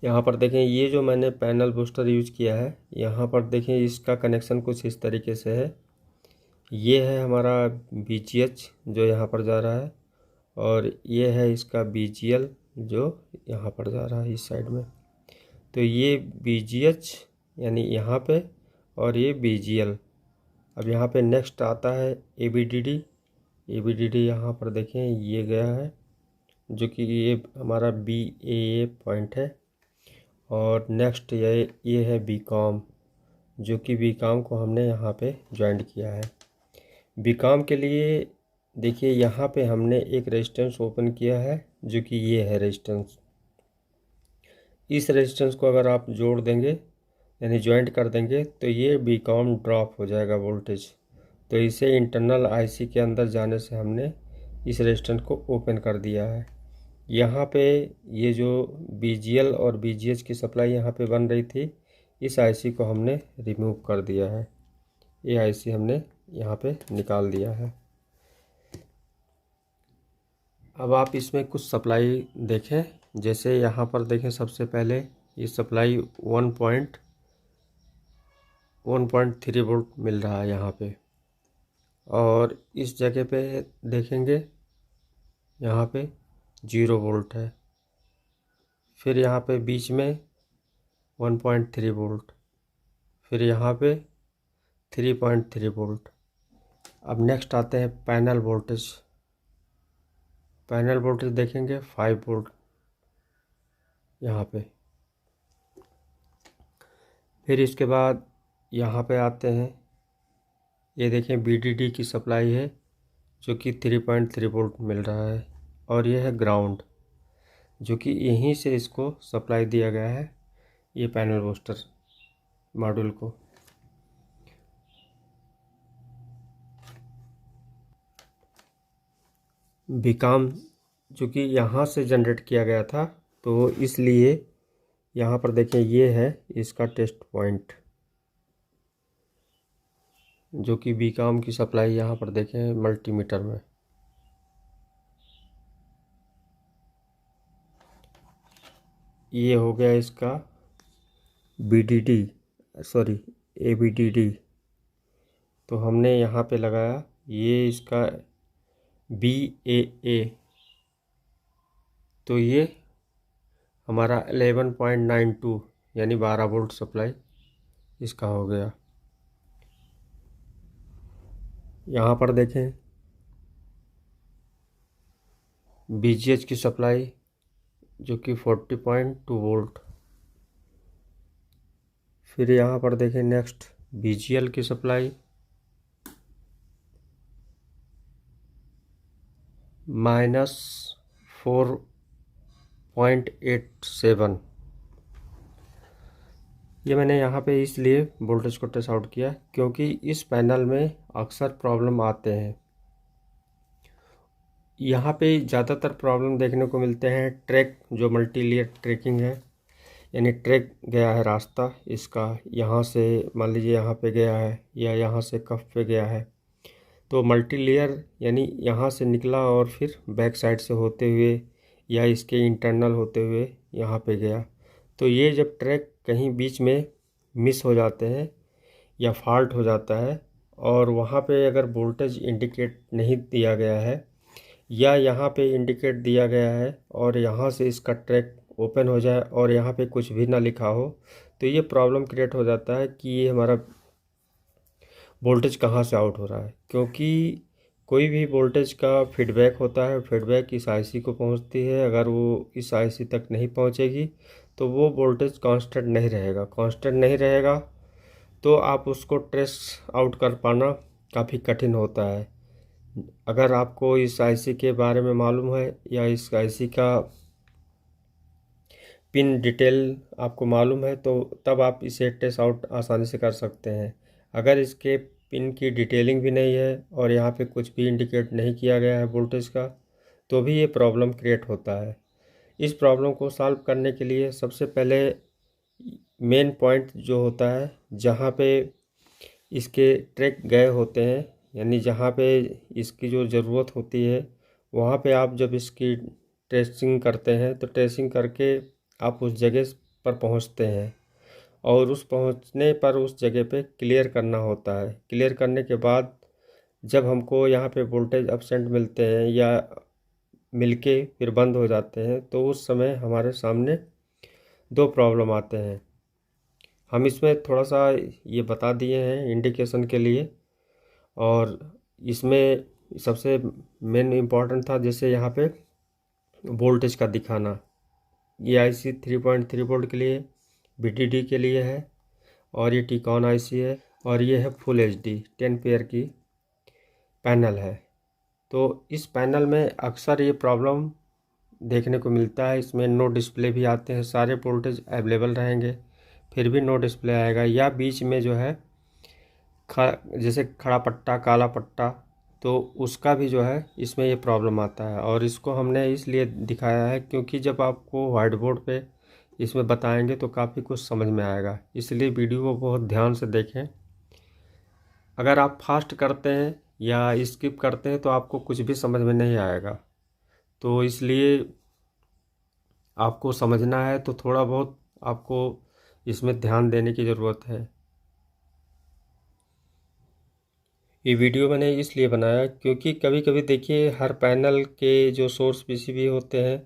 यहाँ पर देखें, ये जो मैंने पैनल बूस्टर यूज़ किया है, यहाँ पर देखें इसका कनेक्शन कुछ इस तरीके से है। ये है हमारा BGH जो यहाँ पर जा रहा है, और ये है इसका BGL जो यहाँ पर जा रहा है इस साइड में। तो ये BGH यानी यहाँ पे, और ये BGL। अब यहाँ पे नेक्स्ट आता है ABDD यहाँ पर देखें ये गया है, जो कि ये हमारा BAA पॉइंट है। और नेक्स्ट ये है BCOM, जो कि BCOM को हमने यहाँ पे ज्वाइंट किया है। BCOM के लिए देखिए यहाँ पे हमने एक रेजिस्टेंस ओपन किया है, जो कि ये है रेजिस्टेंस। इस रेजिस्टेंस को अगर आप जोड़ देंगे यानी ज्वाइंट कर देंगे तो ये BCOM ड्रॉप हो जाएगा वोल्टेज। तो इसे इंटरनल IC के अंदर जाने से हमने इस रेजिस्टेंस को ओपन कर दिया है। यहाँ पे ये जो BGL और BGH की सप्लाई यहाँ पे बन रही थी, इस IC को हमने रिमूव कर दिया है। ये IC हमने यहाँ पे निकाल दिया है। अब आप इसमें कुछ सप्लाई देखें, जैसे यहाँ पर देखें सबसे पहले ये सप्लाई 1.3 वोल्ट मिल रहा है यहाँ पे, और इस जगह पे देखेंगे यहाँ पे 0 वोल्ट है। फिर यहाँ पे बीच में 1.3 वोल्ट, फिर यहाँ पे 3.3 वोल्ट। अब नेक्स्ट आते हैं पैनल वोल्टेज। पैनल वोल्टेज देखेंगे 5 वोल्ट यहाँ पे। फिर इसके बाद यहाँ पे आते हैं, ये देखें BDD की सप्लाई है जो कि 3.3 वोल्ट मिल रहा है, और ये है ग्राउंड जो कि यहीं से इसको सप्लाई दिया गया है ये पैनल बूस्टर मॉड्यूल को। BCOM जो कि यहाँ से जनरेट किया गया था, तो इसलिए यहाँ पर देखें ये है इसका टेस्ट पॉइंट, जो कि BCOM की सप्लाई यहाँ पर देखें मल्टीमीटर में। ये हो गया इसका ABDD। तो हमने यहाँ पे लगाया ये इसका BAA, तो ये हमारा 11.92 यानी 12 वोल्ट सप्लाई इसका हो गया। यहाँ पर देखें BGH की सप्लाई जो कि 40.2 वोल्ट। फिर यहाँ पर देखें नेक्स्ट BGL की सप्लाई -4.87। ये मैंने यहाँ पे इसलिए वोल्टेज को टेस्ट आउट किया क्योंकि इस पैनल में अक्सर प्रॉब्लम आते हैं। यहाँ पे ज़्यादातर प्रॉब्लम देखने को मिलते हैं ट्रैक, जो मल्टी लेयर ट्रैकिंग है, यानी ट्रैक गया है रास्ता इसका, यहाँ से मान लीजिए यहाँ पे गया है या यहाँ से कफ पे गया है, तो मल्टी लेयर यानी यहाँ से निकला और फिर बैक साइड से होते हुए या इसके इंटरनल होते हुए यहाँ पे गया। तो ये जब ट्रैक कहीं बीच में मिस हो जाते हैं या फॉल्ट हो जाता है, और वहाँ पे अगर वोल्टेज इंडिकेट नहीं दिया गया है या यहाँ पे इंडिकेट दिया गया है और यहाँ से इसका ट्रैक ओपन हो जाए और यहाँ पे कुछ भी ना लिखा हो, तो ये प्रॉब्लम क्रिएट हो जाता है कि ये हमारा वोल्टेज कहाँ से आउट हो रहा है। क्योंकि कोई भी वोल्टेज का फीडबैक होता है, फीडबैक इस IC को पहुँचती है। अगर वो इस IC तक नहीं पहुँचेगी तो वो वोल्टेज कांस्टेंट नहीं रहेगा, तो आप उसको ट्रेस आउट कर पाना काफ़ी कठिन होता है। अगर आपको इस IC के बारे में मालूम है या इस IC का पिन डिटेल आपको मालूम है, तो तब आप इसे ट्रेस आउट आसानी से कर सकते हैं। अगर इसके पिन की डिटेलिंग भी नहीं है और यहाँ पे कुछ भी इंडिकेट नहीं किया गया है वोल्टेज का, तो भी ये प्रॉब्लम क्रिएट होता है। इस प्रॉब्लम को सॉल्व करने के लिए सबसे पहले मेन पॉइंट जो होता है, जहाँ पे इसके ट्रैक गए होते हैं, यानी जहाँ पे इसकी जो ज़रूरत होती है, वहाँ पे आप जब इसकी ट्रेसिंग करते हैं तो ट्रेसिंग करके आप उस जगह पर पहुंचते हैं और उस पहुंचने पर उस जगह पे क्लियर करना होता है। क्लियर करने के बाद जब हमको यहाँ पे वोल्टेज एब्सेंट मिलते हैं या मिलके फिर बंद हो जाते हैं तो उस समय हमारे सामने दो प्रॉब्लम आते हैं। हम इसमें थोड़ा सा ये बता दिए हैं इंडिकेशन के लिए, और इसमें सबसे मेन इम्पॉर्टेंट था जैसे यहाँ पे वोल्टेज का दिखाना। ये आईसी 3.3 वोल्ट के लिए VDD के लिए है और ये टिकॉन आईसी है और ये है फुल HD 10 पेयर की पैनल है। तो इस पैनल में अक्सर ये प्रॉब्लम देखने को मिलता है। इसमें नो डिस्प्ले भी आते हैं, सारे वोल्टेज अवेलेबल रहेंगे फिर भी नो डिस्प्ले आएगा, या बीच में जो है जैसे खड़ा पट्टा काला पट्टा, तो उसका भी जो है इसमें ये प्रॉब्लम आता है। और इसको हमने इसलिए दिखाया है क्योंकि जब आपको व्हाइट बोर्ड पे इसमें बताएंगे तो काफ़ी कुछ समझ में आएगा, इसलिए वीडियो को बहुत ध्यान से देखें। अगर आप फास्ट करते हैं या स्किप करते हैं तो आपको कुछ भी समझ में नहीं आएगा, तो इसलिए आपको समझना है तो थोड़ा बहुत आपको इसमें ध्यान देने की ज़रूरत है। ये वीडियो मैंने इसलिए बनाया क्योंकि कभी कभी देखिए हर पैनल के जो सोर्स PCB होते हैं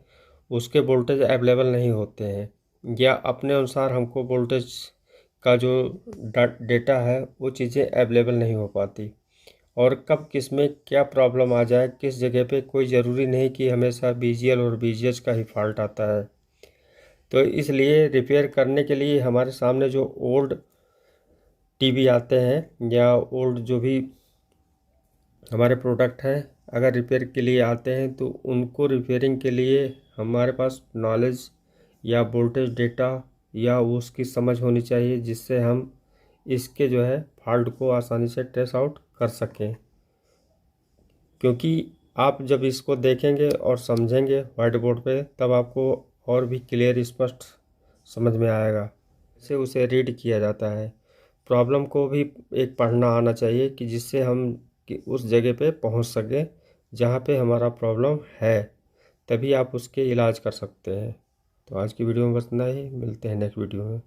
उसके वोल्टेज अवेलेबल नहीं होते हैं, या अपने अनुसार हमको वोल्टेज का जो डेटा है वो चीज़ें अवेलेबल नहीं हो पाती, और कब किस में क्या प्रॉब्लम आ जाए किस जगह पे कोई ज़रूरी नहीं कि हमेशा BGL और BGH का ही फॉल्ट आता है। तो इसलिए रिपेयर करने के लिए हमारे सामने जो ओल्ड टीवी आते हैं या ओल्ड जो भी हमारे प्रोडक्ट हैं, अगर रिपेयर के लिए आते हैं तो उनको रिपेयरिंग के लिए हमारे पास नॉलेज या वोल्टेज डेटा या उसकी समझ होनी चाहिए, जिससे हम इसके जो है फॉल्ट को आसानी से ट्रेस आउट कर सकें। क्योंकि आप जब इसको देखेंगे और समझेंगे व्हाइट बोर्ड पे तब आपको और भी क्लियर स्पष्ट समझ में आएगा से उसे रीड किया जाता है। प्रॉब्लम को भी एक पढ़ना आना चाहिए कि जिससे हम कि उस जगह पे पहुंच सके जहां पे हमारा प्रॉब्लम है, तभी आप उसके इलाज कर सकते हैं। तो आज की वीडियो में बस इतना ही, मिलते हैं नेक्स्ट वीडियो में।